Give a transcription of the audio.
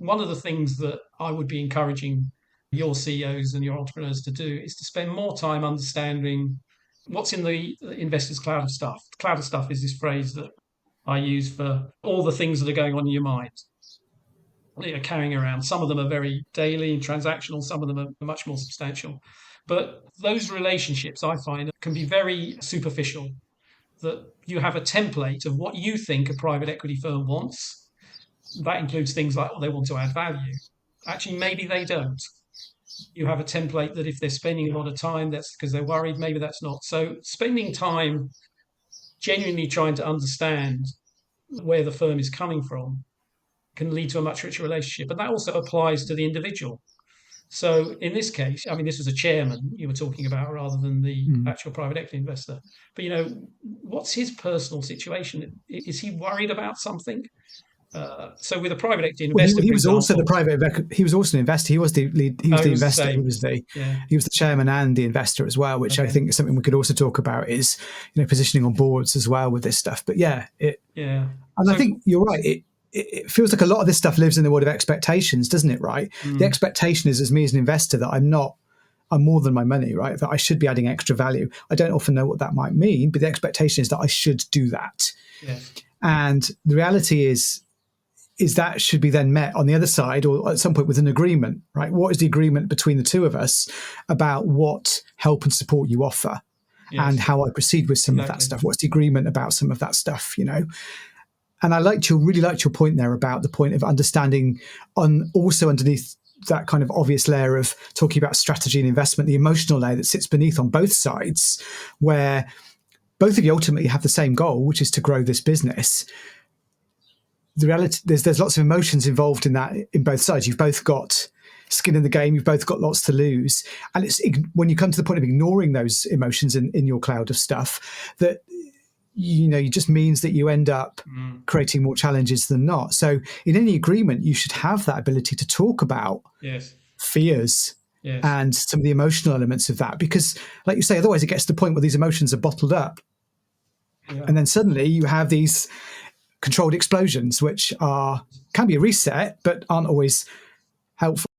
one of the things that I would be encouraging your CEOs and your entrepreneurs to do is to spend more time understanding what's in the investor's cloud of stuff. Cloud of stuff is this phrase that I use for all the things that are going on in your mind, carrying around. Some of them are very daily and transactional, some of them are much more substantial. But those relationships, I find, can be very superficial. That you have a template of what you think a private equity firm wants. That includes things like, well, they want to add value. Actually, maybe they don't. You have a template that if they're spending a lot of time, that's because they're worried. Maybe that's not. So spending time genuinely trying to understand where the firm is coming from can lead to a much richer relationship. And that also applies to the individual. So in this case, I mean, this was a chairman you were talking about rather than the actual private equity investor. But, what's his personal situation? Is he worried about something? So with a private equity investor, he was for also example, he was also an investor. He was the lead. He was the investor. Yeah. He was the chairman and the investor as well, which I think is something we could also talk about. Is positioning on boards as well with this stuff. But and I think you're right. It feels like a lot of this stuff lives in the world of expectations, doesn't it? Right. The expectation is, as me as an investor, that I'm more than my money, right? That I should be adding extra value. I don't often know what that might mean, but the expectation is that I should do that. Yes. And the reality is that should be then met on the other side or at some point with an agreement, right? What is the agreement between the two of us about what help and support you offer and how I proceed with some of that stuff? What's the agreement about some of that stuff, And I really liked your point there about the point of understanding also underneath that kind of obvious layer of talking about strategy and investment, the emotional layer that sits beneath on both sides, where both of you ultimately have the same goal, which is to grow this business. The reality, there's lots of emotions involved in that in both sides. You've both got skin in the game. You've both got lots to lose. And it's when you come to the point of ignoring those emotions in your cloud of stuff that, it just means that you end up creating more challenges than not. So in any agreement, you should have that ability to talk about fears and some of the emotional elements of that. Because like you say, otherwise it gets to the point where these emotions are bottled up. Yeah. And then suddenly you have these controlled explosions, which can be a reset, but aren't always helpful.